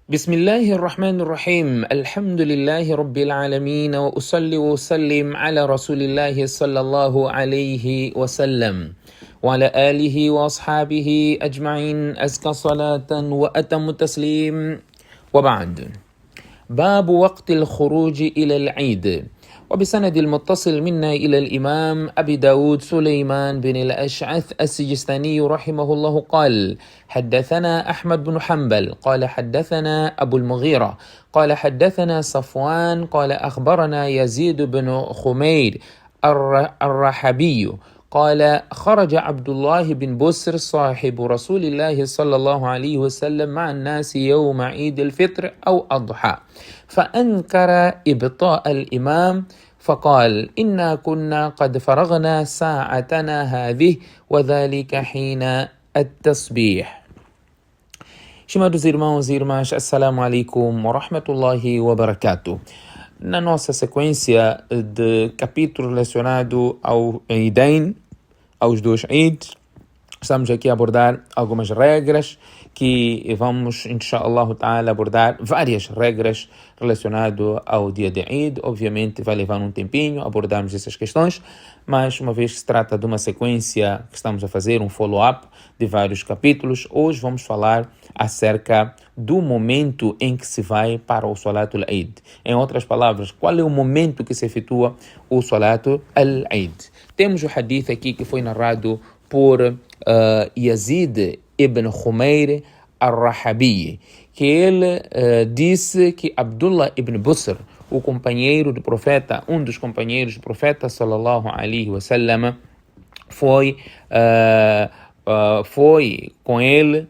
بسم الله الرحمن الرحيم الحمد لله رب العالمين وأصلي وأسلم على رسول الله صلى الله عليه وسلم وعلى آله وأصحابه أجمعين أزكى صلاة وأتم تسليم وبعد باب وقت الخروج إلى العيد وبسند المتصل منا إلى الإمام أبي داود سليمان بن الأشعث السجستاني رحمه الله قال حدثنا أحمد بن حنبل قال حدثنا أبو المغيرة قال حدثنا صفوان قال أخبرنا يزيد بن خمير الرحبي قال خرج عبد الله بن بسر صاحب رسول الله صلى الله عليه وسلم مع الناس يوم عيد الفطر أو أضحى فأنكر إبطاء الإمام فقال إنا كنا قد فرغنا ساعتنا هذه وذلك حين التصبيح. Estimados irmãos e irmãs, Assalamu alaikum wa rahmatullahi wa barakatuh. Na nossa sequência de capítulo relacionado ao Eidain, aos dois Eids, estamos aqui a abordar algumas regras que vamos, inshallah ta'ala, abordar várias regras relacionadas ao dia de Eid. Obviamente vai levar um tempinho abordarmos essas questões, mas uma vez que se trata de uma sequência que estamos a fazer, um follow-up de vários capítulos, hoje vamos falar acerca do momento em que se vai para o Salatul Eid. Em outras palavras, qual é o momento que se efetua o Salatul Eid? Temos o hadith aqui que foi narrado por Yazid ibn Khumair al-Rahabi, que ele disse que Abdullah ibn Busr, o companheiro do profeta, um dos companheiros do profeta sallallahu alaihi wasallam, foi com ele,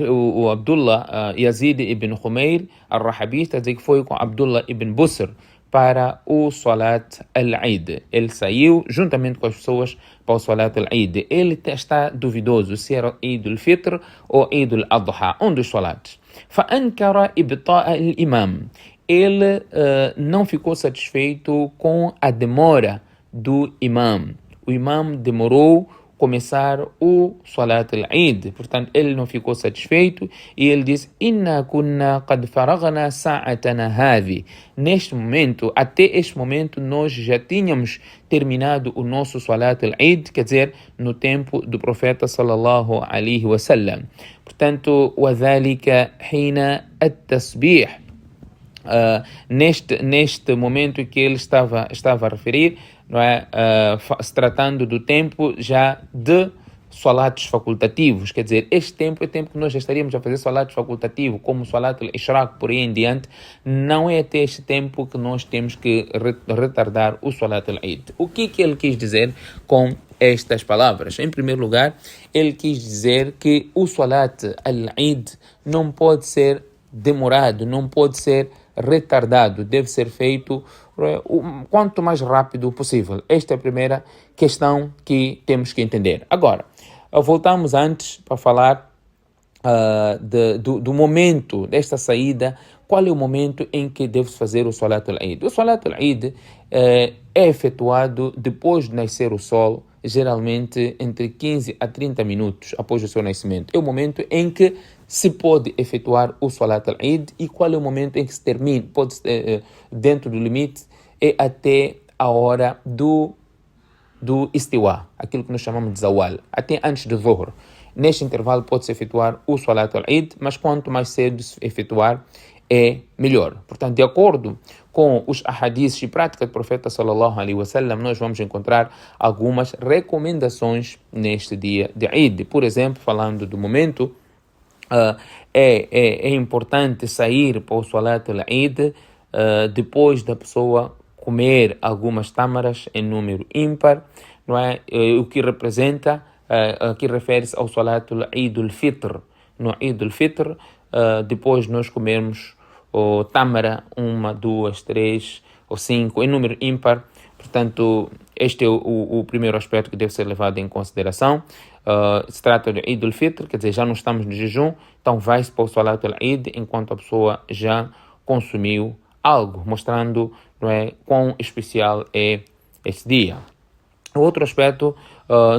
o Abdullah Yazid ibn Khumair al-Rahabi está a dizer que foi com Abdullah ibn Busr para o Salat al-Eid. Ele saiu juntamente com as pessoas para o Salat al-Eid. Ele está duvidoso se era Eid al-Fitr ou Eid al-Adha, um dos Salats. فأنكر إبطاء الإمام. Ele não ficou satisfeito com a demora do imam. O imam demorou começar o Salat al-Eid, portanto ele não ficou satisfeito e ele disse: Inna kunna qad faragna sa'atana hadhi. Neste momento, até este momento, nós já tínhamos terminado o nosso Salat al-Eid, quer dizer, no tempo do profeta sallallahu alaihi wasallam. Portanto, وذلك حين التسبيح. Neste momento que ele estava a referir, não é, se tratando do tempo já de salatos facultativos, quer dizer, este tempo é tempo que nós já estaríamos a fazer salatos facultativos, como salat al-Ishraq, por aí em diante. Não é até este tempo que nós temos que retardar o salat al-Eid. O que ele quis dizer com estas palavras? Em primeiro lugar, ele quis dizer que o salat al-Eid não pode ser demorado, não pode ser retardado, deve ser feito o quanto mais rápido possível. Esta é a primeira questão que temos que entender. Agora, voltamos antes para falar do momento desta saída. Qual é o momento em que deve-se fazer o Salat al-Eid? O Salat al-Eid é efetuado depois de nascer o sol, geralmente entre 15 a 30 minutos após o seu nascimento. É o momento em que se pode efetuar o Salat al-Eid. E qual é o momento em que se termina? Pode, dentro do limite, é até a hora do istiwa, aquilo que nós chamamos de zawal, até antes do Dhuhr. Neste intervalo pode-se efetuar o Salat al-Eid, mas quanto mais cedo se efetuar, é melhor. Portanto, de acordo com os ahadiths e práticas do profeta sallallahu alaihi wasallam, nós vamos encontrar algumas recomendações neste dia de Eid. Por exemplo, falando do momento, é importante sair para o Salat al-Eid depois da pessoa comer algumas tâmaras em número ímpar, não é? O que representa, que refere-se ao Salat al-Eid al-Fitr. No Eid al-Fitr, depois nós comermos o tâmara, 1, 2, 3 ou 5 em número ímpar. Portanto, este é o primeiro aspecto que deve ser levado em consideração. Se trata de Eid al-Fitr, quer dizer, já não estamos no jejum, então vai-se para o Salat al-Eid enquanto a pessoa já consumiu algo, mostrando, não é, quão especial é esse dia. Outro aspecto,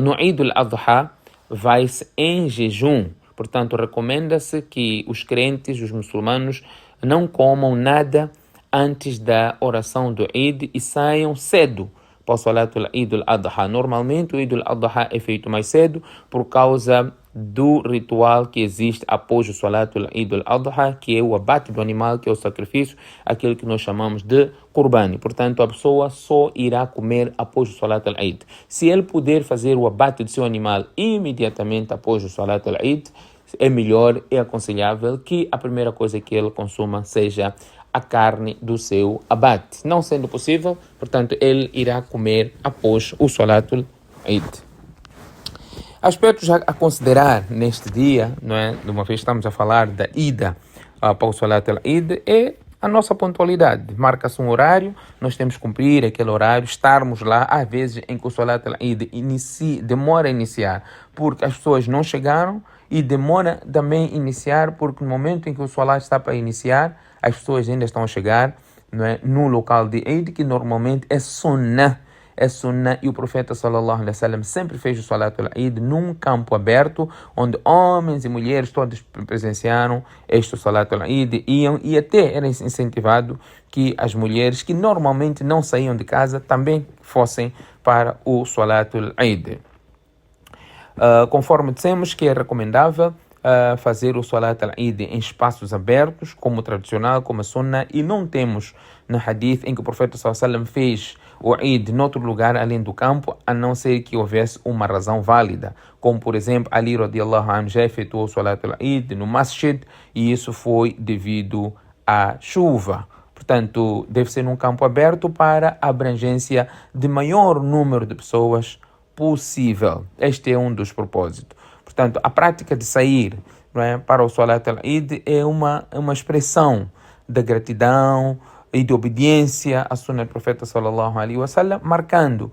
no Eid al-Adha vai-se em jejum, Portanto, recomenda-se que os crentes, os muçulmanos, não comam nada antes da oração do Eid e saiam cedo para o Salatul Eid al-Adha. Normalmente o Eid al-Adha é feito mais cedo por causa do ritual que existe após o Salatul Eid al-Adha, que é o abate do animal, que é o sacrifício, aquilo que nós chamamos de Qurbani. Portanto, a pessoa só irá comer após o Salatul Eid. Se ele puder fazer o abate do seu animal imediatamente após o Salatul Eid, é melhor, é aconselhável que a primeira coisa que ele consuma seja a carne do seu abate. Não sendo possível, portanto, ele irá comer após o Salatul Eid. Aspectos a considerar neste dia, não é? De uma vez estamos a falar da ida para o Salatul Eid, é a nossa pontualidade. Marca-se um horário, nós temos que cumprir aquele horário, estarmos lá. Às vezes em que o Salatul Eid demora a iniciar, porque as pessoas não chegaram, e demora também a iniciar, porque no momento em que o Salat está para iniciar, as pessoas ainda estão a chegar, não é, no local de Eid, que normalmente é sunnah. É sunnah, e o profeta sallallahu alaihi wasallam sempre fez o Salatul Eid num campo aberto, onde homens e mulheres todos presenciaram este Salatul Eid, iam, e até era incentivado que as mulheres que normalmente não saíam de casa também fossem para o Salatul Eid. Conforme dissemos que é recomendável fazer o Salat al-Eid em espaços abertos, como tradicional, como a Sunnah, e não temos no hadith em que o profeta sallallahu alaihi wasallam fez o Eid em outro lugar além do campo, a não ser que houvesse uma razão válida, como por exemplo Ali radiallahu anhu já efetuou o Salat al-Eid no Masjid, e isso foi devido à chuva. Portanto, deve ser num campo aberto para a abrangência de maior número de pessoas possível. Este é um dos propósitos. Portanto, a prática de sair, não é, para o Salat al-Eid é uma expressão de gratidão e de obediência à Sunnah do Profeta sallallahu alaihi wasallam, marcando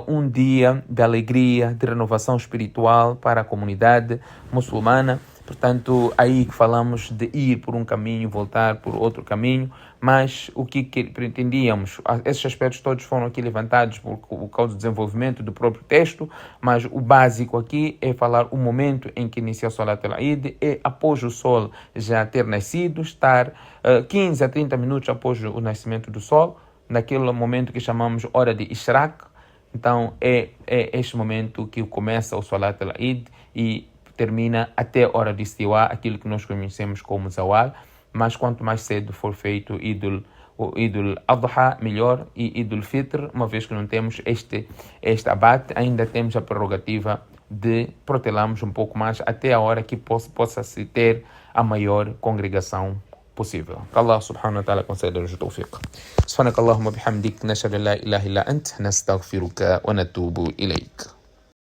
um dia de alegria, de renovação espiritual para a comunidade muçulmana. Portanto, aí que falamos de ir por um caminho, voltar por outro caminho, mas o que pretendíamos, esses aspectos todos foram aqui levantados por causa do desenvolvimento do próprio texto, mas o básico aqui é falar o momento em que inicia o Salat al-Eid, é após o sol já ter nascido, estar 15 a 30 minutos após o nascimento do sol, naquele momento que chamamos hora de Ishraq. Então, é este momento que começa o Salat al-Eid e termina até a hora de Istiwa, aquilo que nós conhecemos como Zawal, mas quanto mais cedo for feito o Eid al-Adha, melhor, e Eid al-Fitr, uma vez que não temos este abate, ainda temos a prerrogativa de protelarmos um pouco mais até a hora que possa-se ter a maior congregação possível. Que Allah subhanahu wa ta'ala conceda-nos o tawfiq. Subhanakallahumma bihamdik, nashhadu an la ilaha illa ant, nastaghfiruka wa natubu ilayk.